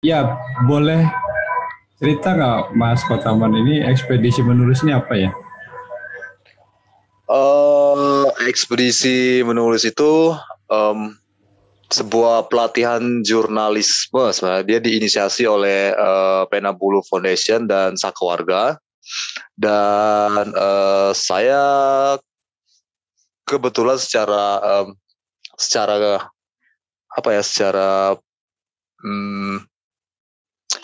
Ya, boleh cerita nggak Mas Kotaman ini ekspedisi menulis ini apa ya? Ekspedisi menulis itu em, sebuah pelatihan jurnalisme sebenarnya. Dia diinisiasi oleh Pena Bulu Foundation dan Saka Warga. Dan saya kebetulan secara apa ya, secara mm,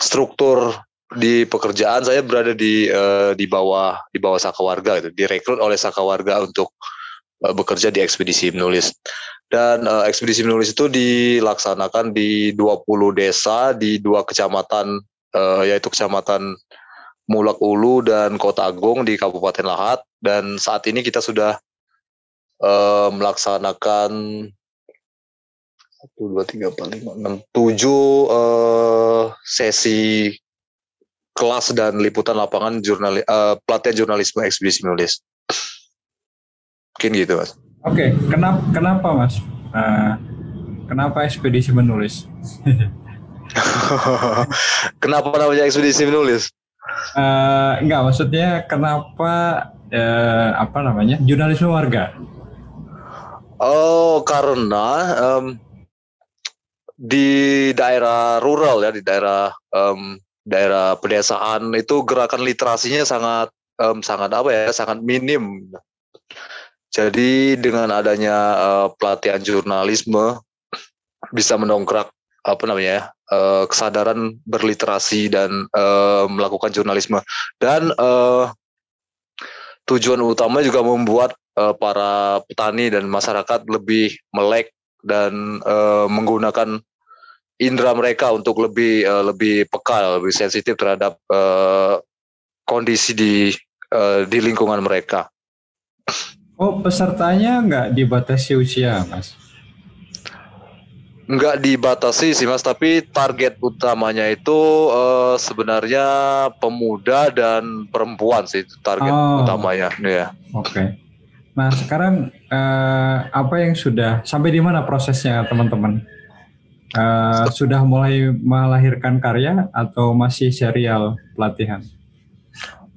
struktur di pekerjaan saya berada di bawah Saka Warga gitu, direkrut oleh Saka Warga untuk bekerja di ekspedisi menulis. Dan ekspedisi menulis itu dilaksanakan di 20 desa di dua kecamatan, yaitu Kecamatan Mulak Ulu dan Kota Agung di Kabupaten Lahat. Dan saat ini kita sudah melaksanakan 1, 2, 3, 4, 5, 6, 7 sesi kelas dan liputan lapangan pelatihan jurnalisme ekspedisi menulis. Mungkin gitu, Mas. Oke, kenapa Mas? Nah, kenapa ekspedisi menulis? Kenapa namanya ekspedisi menulis? Enggak, maksudnya kenapa apa namanya jurnalisme warga? Oh, karena di daerah rural ya, di daerah pedesaan itu gerakan literasinya sangat sangat apa ya, sangat minim. Jadi dengan adanya pelatihan jurnalisme bisa mendongkrak apa namanya ya, kesadaran berliterasi dan melakukan jurnalisme. Dan tujuan utama juga membuat para petani dan masyarakat lebih melek dan menggunakan indera mereka untuk lebih peka, lebih sensitif terhadap kondisi di lingkungan mereka. Oh, pesertanya nggak dibatasi usia, Mas? Nggak dibatasi sih, Mas, tapi target utamanya itu sebenarnya pemuda dan perempuan sih, target Oh, utamanya ya. oke. Nah, sekarang apa yang sudah sampai di mana prosesnya, teman-teman? Sudah mulai melahirkan karya atau masih serial pelatihan?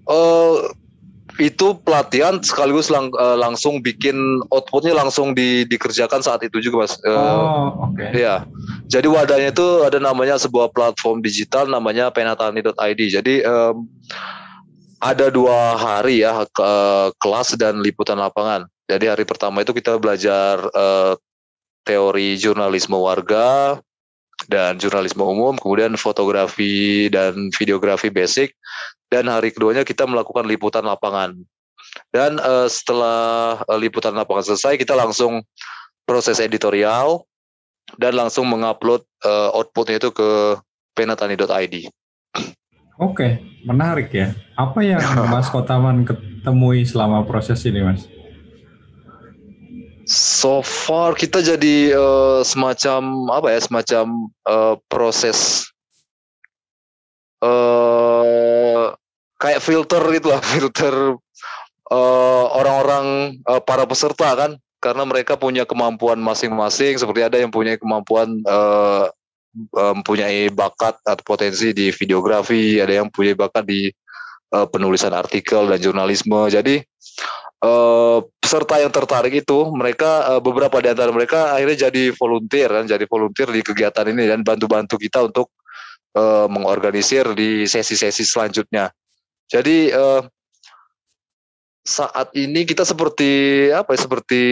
Eh itu pelatihan sekaligus langsung bikin outputnya langsung dikerjakan saat itu juga, Mas. Oh, oke. Ya, jadi wadahnya itu ada namanya sebuah platform digital namanya penatani.id. Jadi ada 2 hari ya, kelas dan liputan lapangan. Jadi hari pertama itu kita belajar teori jurnalisme warga dan jurnalisme umum, kemudian fotografi dan videografi basic, dan hari keduanya kita melakukan liputan lapangan. Dan setelah liputan lapangan selesai, kita langsung proses editorial dan langsung mengupload outputnya itu ke penatani.id. Oke, menarik ya. Apa yang Mas Kotaman ketemui selama proses ini, Mas? So far kita jadi semacam apa ya, semacam proses kayak filter gitu lah, filter orang-orang, para peserta kan, karena mereka punya kemampuan masing-masing. Seperti ada yang punya kemampuan mempunyai bakat atau potensi di videografi, ada yang punya bakat di penulisan artikel dan jurnalisme. Jadi peserta yang tertarik itu mereka, beberapa di antara mereka akhirnya jadi volunteer di kegiatan ini dan bantu-bantu kita untuk mengorganisir di sesi-sesi selanjutnya. Jadi saat ini kita seperti apa ya, seperti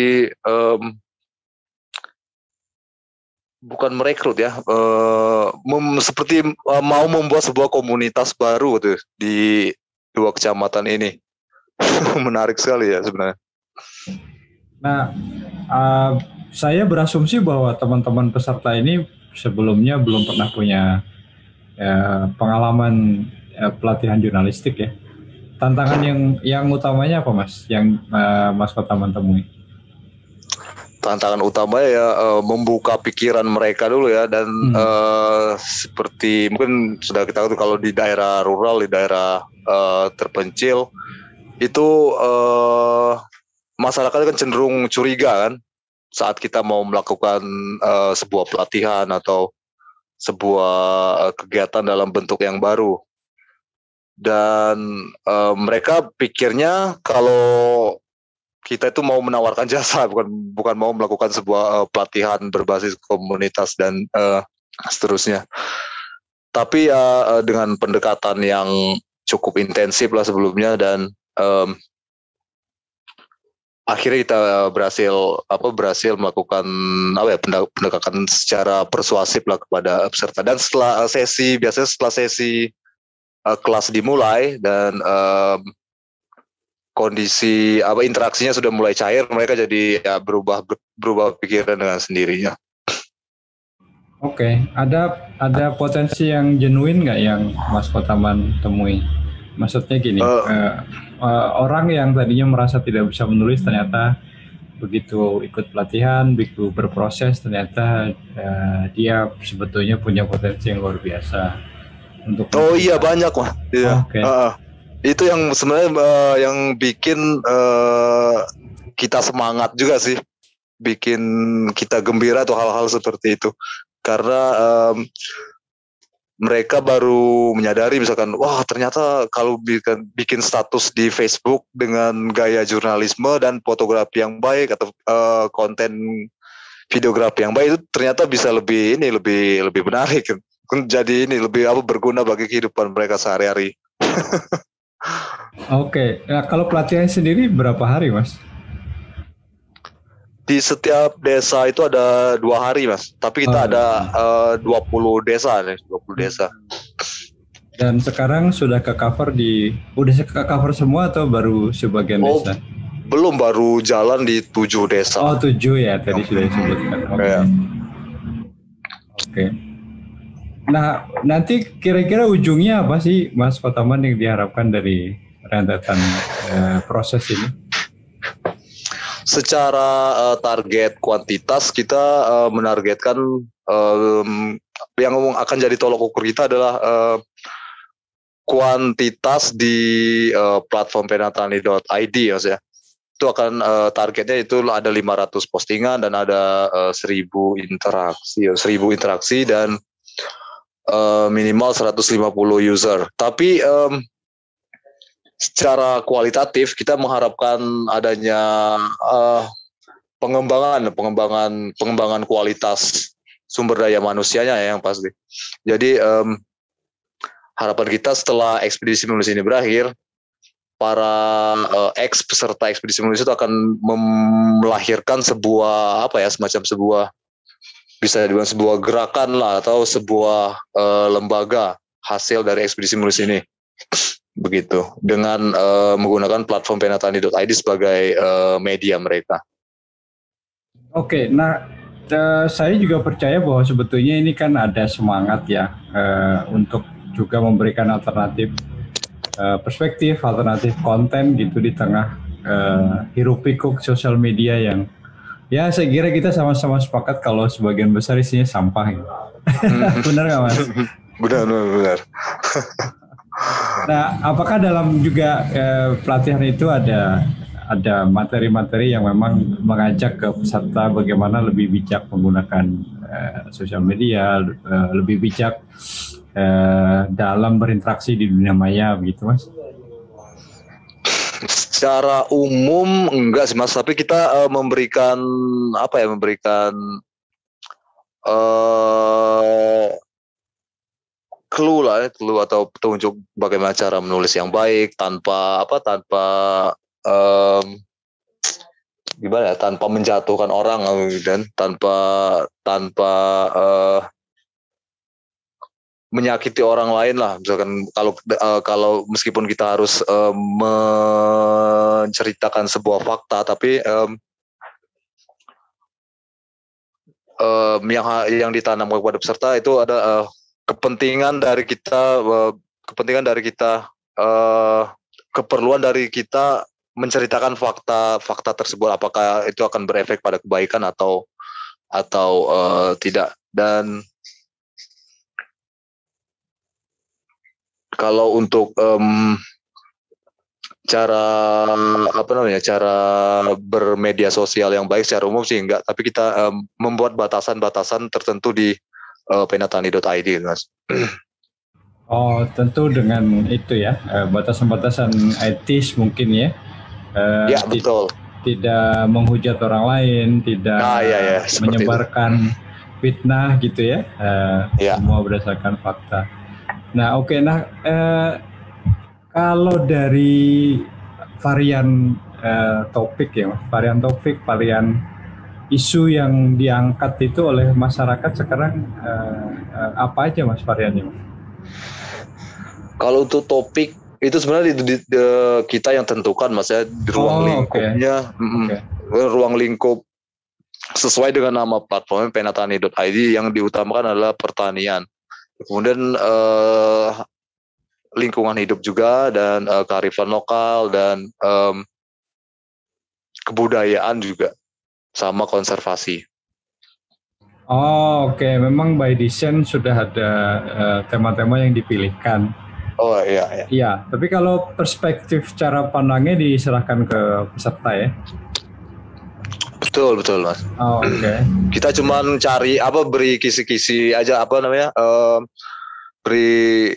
bukan merekrut ya, seperti mau membuat sebuah komunitas baru tuh di 2 kecamatan ini. Menarik sekali ya sebenarnya. Nah, uh, saya berasumsi bahwa teman-teman peserta ini sebelumnya belum pernah punya pengalaman pelatihan jurnalistik ya. Tantangan yang utamanya apa, Mas? Yang Mas Kotaman temui? Tantangan utama ya membuka pikiran mereka dulu ya, dan seperti mungkin sudah kita tahu kalau di daerah rural, di daerah terpencil itu masyarakat kan cenderung curiga kan saat kita mau melakukan sebuah pelatihan atau sebuah kegiatan dalam bentuk yang baru. Dan mereka pikirnya kalau kita itu mau menawarkan jasa, bukan mau melakukan sebuah pelatihan berbasis komunitas dan seterusnya. Tapi dengan pendekatan yang cukup intensif lah sebelumnya, dan akhirnya kita berhasil melakukan pendekatan secara persuasif lah kepada peserta. Dan setelah sesi kelas dimulai dan kondisi interaksinya sudah mulai cair, mereka jadi berubah pikiran dengan sendirinya. Oke, ada potensi yang genuine nggak yang Mas Kotaman temui? Maksudnya gini, orang yang tadinya merasa tidak bisa menulis ternyata begitu ikut pelatihan, begitu berproses ternyata dia sebetulnya punya potensi yang luar biasa untuk. Oh iya, banyak lah. Iya. Okay. Itu yang sebenarnya yang bikin kita semangat juga sih, bikin kita gembira tuh hal-hal seperti itu. Karena mereka baru menyadari misalkan, wah ternyata kalau bikin status di Facebook dengan gaya jurnalisme dan fotografi yang baik atau konten videografi yang baik itu ternyata bisa lebih menarik, jadi lebih berguna bagi kehidupan mereka sehari-hari. Oke, nah kalau pelatihan sendiri berapa hari, Mas? Di setiap desa itu ada 2 hari, Mas. Tapi kita ada 20 desa nih, 20 desa. Dan sekarang sudah ke cover semua atau baru sebagian desa? Belum, baru jalan di 7 desa. Oh 7 ya, tadi sudah disebutkan. Oke. Nah, nanti kira-kira ujungnya apa sih, Mas Kotaman, yang diharapkan dari rentetan proses ini? Secara target kuantitas kita menargetkan yang akan jadi tolok ukur kita adalah kuantitas di platform penatalni.id, Mas ya. Itu akan targetnya itu ada 500 postingan dan ada 1000 interaksi dan minimal 150 user. Tapi secara kualitatif kita mengharapkan adanya pengembangan kualitas sumber daya manusianya yang pasti. Jadi harapan kita setelah ekspedisi menulis ini berakhir, para peserta ekspedisi menulis itu akan melahirkan semacam bisa dibilang sebuah gerakan lah, atau sebuah lembaga hasil dari ekspedisi menulis ini. Begitu, dengan menggunakan platform penatalni.id sebagai media mereka. Oke, nah saya juga percaya bahwa sebetulnya ini kan ada semangat ya untuk juga memberikan alternatif perspektif, alternatif konten gitu di tengah hiruk pikuk sosial media yang ya saya kira kita sama-sama sepakat kalau sebagian besar isinya sampah gitu. Benar nggak, Mas? Benar. Nah, apakah dalam juga pelatihan itu ada materi-materi yang memang mengajak ke peserta bagaimana lebih bijak menggunakan sosial media, lebih bijak dalam berinteraksi di dunia maya, begitu, Mas? Secara umum enggak sih, Mas, tapi kita memberikan clue atau petunjuk bagaimana cara menulis yang baik tanpa menjatuhkan orang dan tanpa menyakiti orang lain lah. Misalkan kalau meskipun kita harus menceritakan sebuah fakta, tapi yang ditanam kepada peserta itu ada kepentingan dari kita, keperluan dari kita menceritakan fakta tersebut, apakah itu akan berefek pada kebaikan atau tidak. Dan kalau untuk cara bermedia sosial yang baik secara umum sih enggak, tapi kita membuat batasan-batasan tertentu di penatani.id, Mas. Oh, tentu dengan itu ya, batasan-batasan etis mungkin ya. Ya, betul. Tidak menghujat orang lain, tidak Ya, menyebarkan fitnah gitu ya. Ya. Semua berdasarkan fakta. Nah, oke. Nah, kalau dari varian topik ya, varian isu yang diangkat itu oleh masyarakat sekarang apa aja Mas variannya, Mas? Kalau untuk topik itu sebenarnya kita yang tentukan, Mas, ya, di ruang lingkupnya, ruang lingkup sesuai dengan nama platformnya penatani.id. Yang diutamakan adalah pertanian, kemudian lingkungan hidup juga, dan kearifan lokal, dan kebudayaan juga, sama konservasi. Oh, oke. Memang by design sudah ada tema-tema yang dipilihkan. Oh iya. Iya, tapi kalau perspektif cara pandangnya diserahkan ke peserta ya. Betul, Mas. Oh, oke. Kita cuma cari beri kisi-kisi aja, beri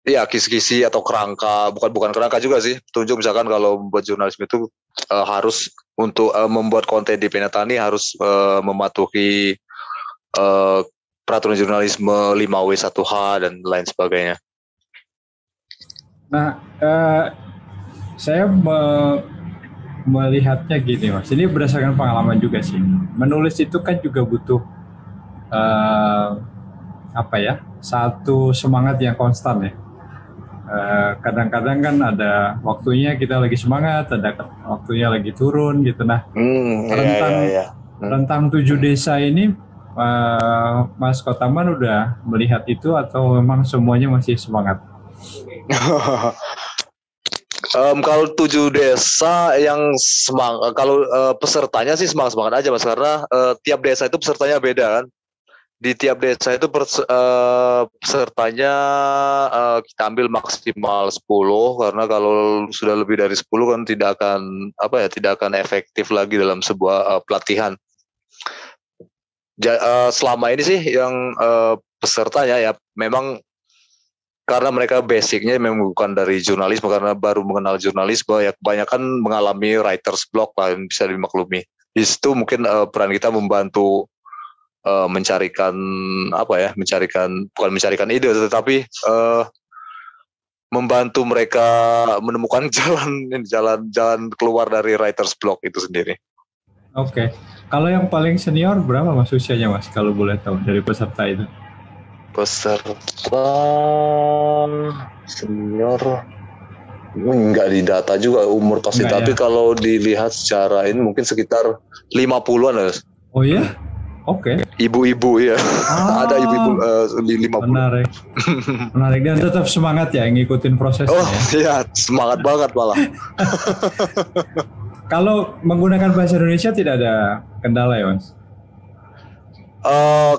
kisi-kisi atau kerangka, bukan kerangka juga sih. Tunjuk misalkan kalau membuat jurnalisme itu harus untuk membuat konten di Penatani harus mematuhi peraturan jurnalisme 5W1H dan lain sebagainya. Nah, saya melihatnya gini, Mas. Ini berdasarkan pengalaman juga sih. Menulis itu kan juga butuh satu semangat yang konstan ya. Kadang-kadang kan ada waktunya kita lagi semangat, ada waktunya lagi turun gitu. Nah, tentang 7 desa ini, Mas Kotaman udah melihat itu atau memang semuanya masih semangat? Kalau 7 desa yang semangat, kalau pesertanya sih semangat aja, Mas, karena tiap desa itu pesertanya beda kan. Di tiap desa itu pesertanya kita ambil maksimal 10, karena kalau sudah lebih dari 10 kan tidak akan efektif lagi dalam sebuah pelatihan. Selama ini sih yang pesertanya ya memang karena mereka basicnya memang bukan dari jurnalisme, karena baru mengenal jurnalisme ya, kebanyakan mengalami writer's block lah, yang bisa dimaklumi. Di situ mungkin peran kita membantu bukan mencarikan ide, tetapi membantu mereka menemukan jalan keluar dari writer's block itu sendiri. Oke. Kalau yang paling senior berapa Mas usianya, Mas, kalau boleh tahu dari peserta itu? Peserta senior enggak didata juga umur pasti, tapi kalau dilihat secara ini mungkin sekitar 50-an ya. Oh iya? Oke. Ibu-ibu ya. Ada ibu-ibu di 50. Menarik dan tetap semangat ya ngikutin prosesnya. Oh iya, semangat banget malah. Kalau menggunakan bahasa Indonesia tidak ada kendala ya, Mas?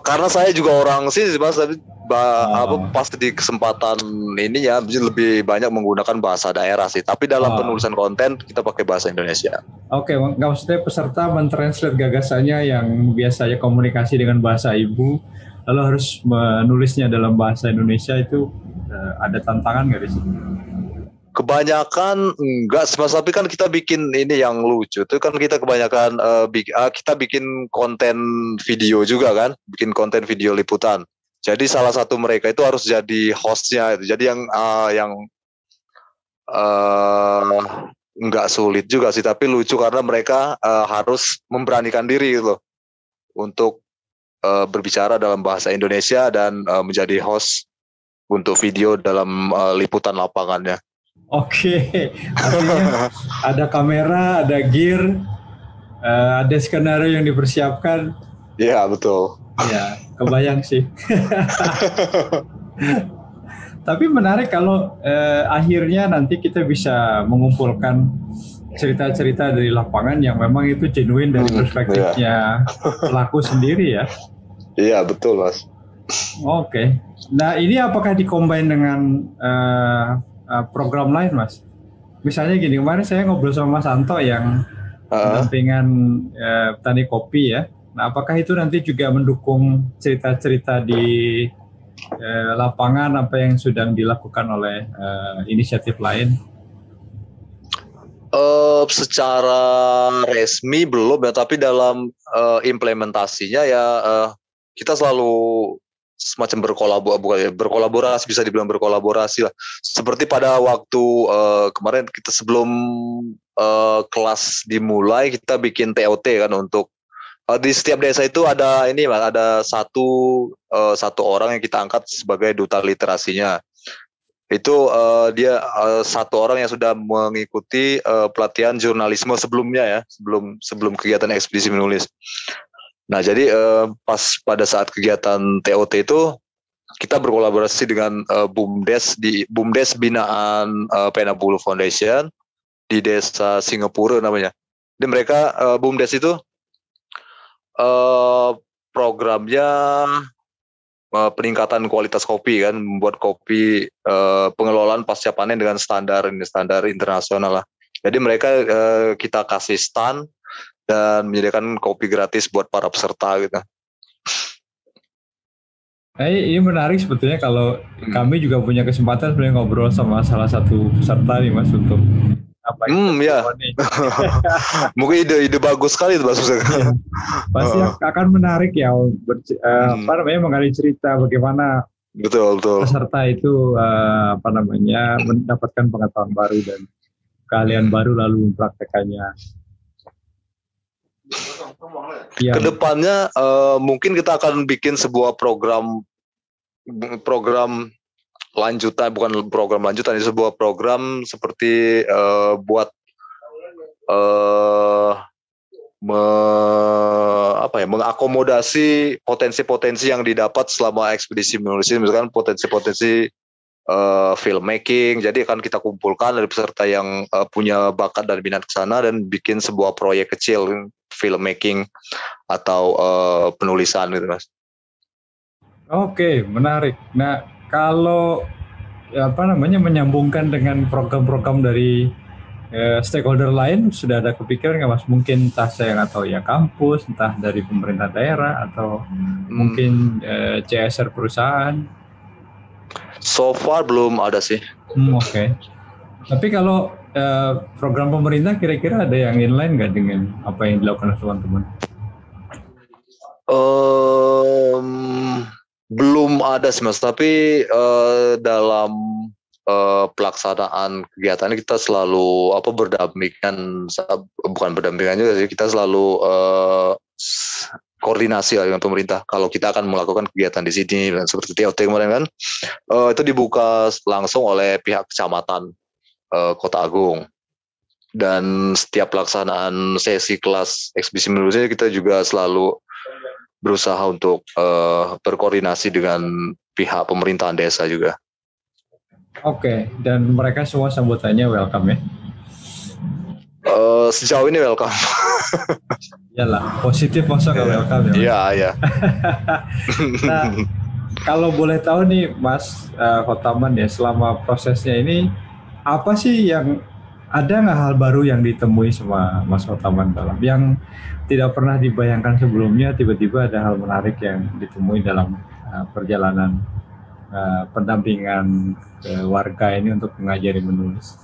Karena saya juga orang sini, Mas, tapi pas di kesempatan ini ya lebih banyak menggunakan bahasa daerah sih. Tapi dalam penulisan konten kita pakai bahasa Indonesia. Oke, nggak usah peserta mentranslate gagasannya yang biasanya komunikasi dengan bahasa ibu, lalu harus menulisnya dalam bahasa Indonesia, itu ada tantangan nggak di sini? Kebanyakan enggak, tapi kan kita bikin ini yang lucu itu kan, kita kebanyakan kita bikin konten video juga kan, bikin konten video liputan. Jadi salah satu mereka itu harus jadi hostnya itu. Jadi yang enggak sulit juga sih, tapi lucu karena mereka harus memberanikan diri gitu untuk berbicara dalam bahasa Indonesia dan menjadi host untuk video dalam liputan lapangannya. Oke, artinya ada kamera, ada gear, ada skenario yang dipersiapkan. Iya, betul. Ya, kebayang sih. Tapi menarik kalau akhirnya nanti kita bisa mengumpulkan cerita-cerita dari lapangan yang memang itu genuine dari perspektifnya pelaku sendiri ya. Iya, betul, Mas. Oke. Nah, ini apakah dikombin dengan program lain, Mas? Misalnya gini, kemarin saya ngobrol sama Mas Anto yang pendampingan petani kopi ya. Nah, apakah itu nanti juga mendukung cerita-cerita di lapangan apa yang sedang dilakukan oleh inisiatif lain? Secara resmi belum ya, tapi dalam implementasinya ya kita selalu semacam berkolaborasi, bisa dibilang berkolaborasi lah. Seperti pada waktu kemarin kita sebelum kelas dimulai, kita bikin TOT kan untuk di setiap desa itu ada ini Mas, ada satu orang yang kita angkat sebagai duta literasinya. Itu dia satu orang yang sudah mengikuti pelatihan jurnalisme sebelumnya ya, sebelum kegiatan ekspedisi menulis. Nah, jadi pas pada saat kegiatan TOT itu kita berkolaborasi dengan BUMDes binaan Pena Bulu Foundation di desa Singapura namanya. Dan mereka BUMDes itu programnya peningkatan kualitas kopi kan, membuat kopi pengelolaan pasca panen dengan standar internasional lah. Jadi mereka kita kasih stand dan menyediakan kopi gratis buat para peserta gitu. Ini menarik sebetulnya kalau kami juga punya kesempatan sebenarnya ngobrol sama salah satu peserta nih Mas untuk apa ya. Mungkin ide bagus sekali itu Mas. Pasti akan menarik ya menggali cerita bagaimana betul peserta itu mendapatkan pengetahuan baru dan keahlian baru lalu mempraktekannya. Kedepannya mungkin kita akan bikin sebuah program lanjutan, bukan program lanjutan, ini sebuah program seperti buat mengakomodasi potensi-potensi yang didapat selama ekspedisi menulis ini, misalkan potensi-potensi filmmaking. Jadi akan kita kumpulkan dari peserta yang punya bakat dan minat ke sana dan bikin sebuah proyek kecil filmmaking atau penulisan gitu Mas. Oke, menarik. Nah, kalau menyambungkan dengan program-program dari stakeholder lain, sudah ada kepikiran nggak Mas? Mungkin entah saya nggak tahu ya kampus, entah dari pemerintah daerah atau mungkin CSR perusahaan. So far belum ada sih. Oke. Tapi kalau program pemerintah kira-kira ada yang inline nggak dengan apa yang dilakukan oleh teman-teman? Belum ada sih Mas, tapi dalam pelaksanaan kegiatan kita selalu berdampingan juga sih, kita selalu koordinasi dengan pemerintah. Kalau kita akan melakukan kegiatan di sini seperti TOT kemarin kan, itu dibuka langsung oleh pihak kecamatan Kota Agung. Dan setiap pelaksanaan sesi kelas ekspedisi menulisnya kita juga selalu berusaha untuk berkoordinasi dengan pihak pemerintahan desa juga. Oke, dan mereka semua sambutannya welcome ya? Sejauh ini welcome. Iyalah, positif masa nggak welcome ya? Iya. Nah, kalau boleh tahu nih Mas Hotaman ya, selama prosesnya ini apa sih yang ada nggak hal baru yang ditemui sama Mas Hotaman dalam yang tidak pernah dibayangkan sebelumnya, tiba-tiba ada hal menarik yang ditemui dalam perjalanan pendampingan ke warga ini untuk mengajari menulis?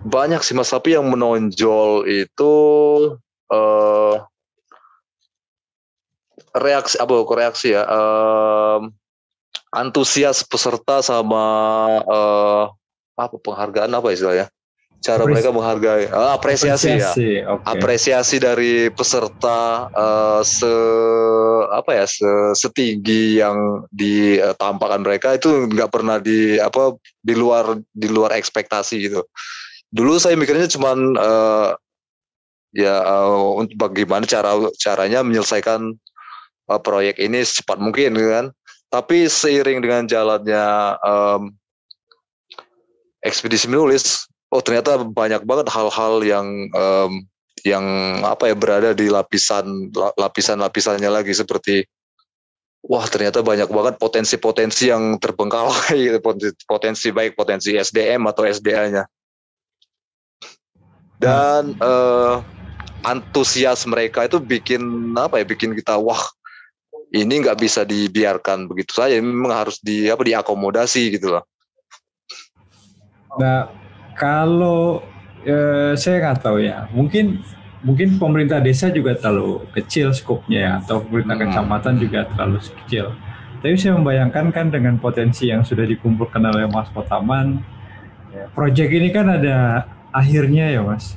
Banyak sih Mas, tapi yang menonjol itu reaksi ya, antusias peserta sama penghargaan apa istilahnya? Cara mereka menghargai, apresiasi. Okay. Apresiasi dari peserta setinggi yang ditampakkan mereka itu nggak pernah di luar ekspektasi gitu. Dulu saya mikirnya cuman untuk bagaimana caranya menyelesaikan proyek ini secepat mungkin kan. Tapi seiring dengan jalannya ekspedisi menulis, ternyata banyak banget hal-hal yang berada di lapisannya lagi, seperti ternyata banyak banget potensi-potensi yang terbengkalai, potensi SDM atau SDA-nya. Dan antusias mereka itu bikin apa ya, bikin kita wah, ini nggak bisa dibiarkan begitu saja, memang harus diakomodasi gitu loh. Nah, kalau saya nggak tahu ya, mungkin pemerintah desa juga terlalu kecil skopnya ya, atau pemerintah kecamatan juga terlalu kecil. Tapi saya membayangkan kan dengan potensi yang sudah dikumpulkan oleh Mas Kotaman, proyek ini kan ada akhirnya ya Mas.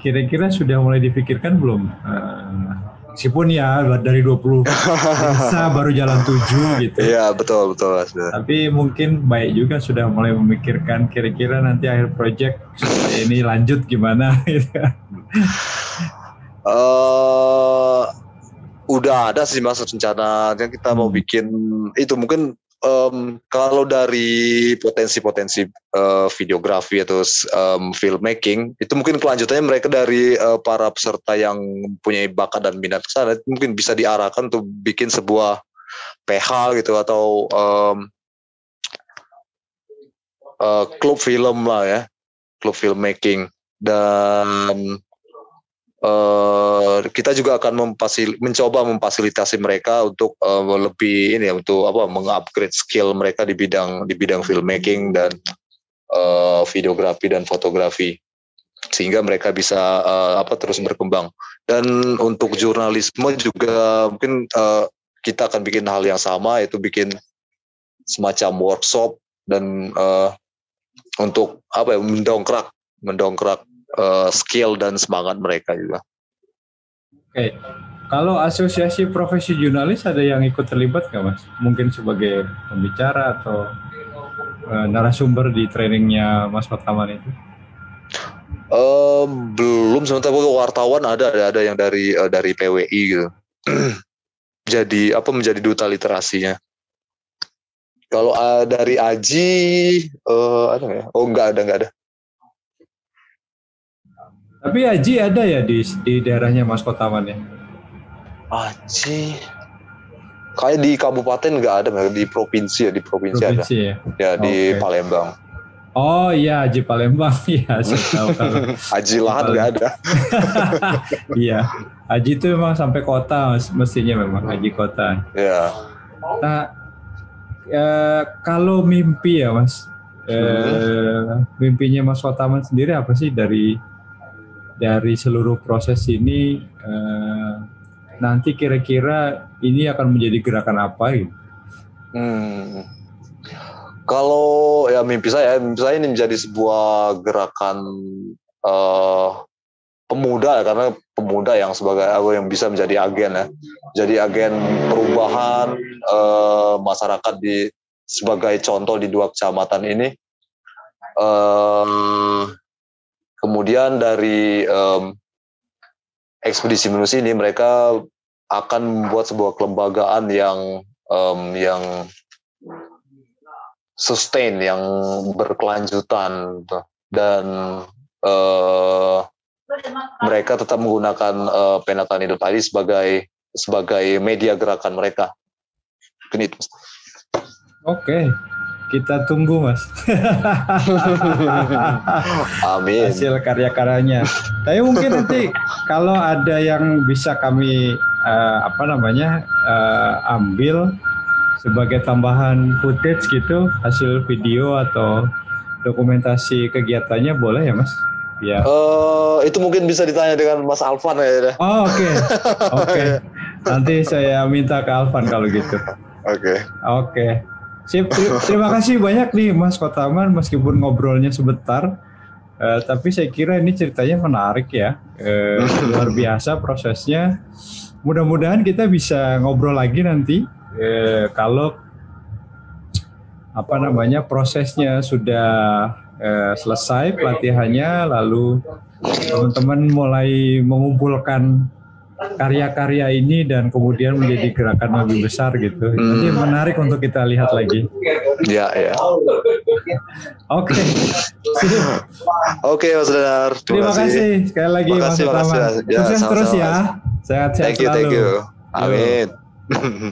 Kira-kira sudah mulai dipikirkan belum? Meskipun ya dari 20 desa baru jalan 7 gitu. Iya, betul. Tapi mungkin baik juga sudah mulai memikirkan kira-kira nanti akhir proyek ini lanjut gimana gitu. Udah ada sih Mas rencana yang kita mau bikin itu, mungkin kalau dari potensi videografi atau filmmaking itu mungkin kelanjutannya mereka dari para peserta yang punya bakat dan minat ke sana, mungkin bisa diarahkan untuk bikin sebuah PH gitu atau klub film lah ya, klub filmmaking. Dan kita juga akan mencoba memfasilitasi mereka untuk lebih ini ya, untuk mengupgrade skill mereka di bidang filmmaking dan videografi dan fotografi, sehingga mereka bisa terus berkembang. Dan untuk jurnalisme juga mungkin kita akan bikin hal yang sama, yaitu bikin semacam workshop dan untuk mendongkrak skill dan semangat mereka juga. Oke, kalau asosiasi profesi jurnalis ada yang ikut terlibat nggak Mas? Mungkin sebagai pembicara atau narasumber di trainingnya Mas Kotaman itu? Belum, sementara wartawan ada yang dari PWI gitu. Jadi menjadi duta literasinya. Kalau dari Aji ada nggak ya? Oh, nggak ada. Tapi Aji ada ya di daerahnya Mas Kotaman ya? Aji kayak di kabupaten nggak ada, di provinsi ada. Ya? Ya di Palembang. Oh iya, Aji Palembang ya, saya tahu kalau Aji Lahat nggak ada. Iya, Aji itu memang sampai kota mestinya, memang Aji kota. Ya. Nah, kalau mimpi ya Mas, mimpinya Mas Kotaman sendiri apa sih dari seluruh proses ini, nanti kira-kira ini akan menjadi gerakan apa gitu? Kalau ya mimpi saya ini menjadi sebuah gerakan pemuda, karena pemuda yang yang bisa menjadi agen ya, jadi agen perubahan masyarakat sebagai contoh di 2 kecamatan ini. Kemudian dari ekspedisi manusia ini mereka akan membuat sebuah kelembagaan yang sustain, yang berkelanjutan, dan mereka tetap menggunakan Penataan.id sebagai media gerakan mereka. Oke. Kita tunggu Mas. Amin. Hasil karya-karyanya. Tapi mungkin nanti kalau ada yang bisa kami ambil sebagai tambahan footage gitu, hasil video atau dokumentasi kegiatannya, boleh ya Mas? Ya. Itu mungkin bisa ditanya dengan Mas Alvan ya. Oh, oke. Nanti saya minta ke Alvan kalau gitu. Oke. Sip, terima kasih banyak nih Mas Kotaman, meskipun ngobrolnya sebentar, tapi saya kira ini ceritanya menarik ya, luar biasa prosesnya. Mudah-mudahan kita bisa ngobrol lagi nanti kalau prosesnya sudah selesai pelatihannya, lalu teman-teman mulai mengumpulkan karya-karya ini dan kemudian menjadi gerakan lebih besar gitu. Nanti menarik untuk kita lihat lagi. Ya. Oke. Oke Mas Danar. Terima kasih sekali lagi Mas Kotaman. Sukses terus ya. Sehat-sehat selalu. Thank you. Amin.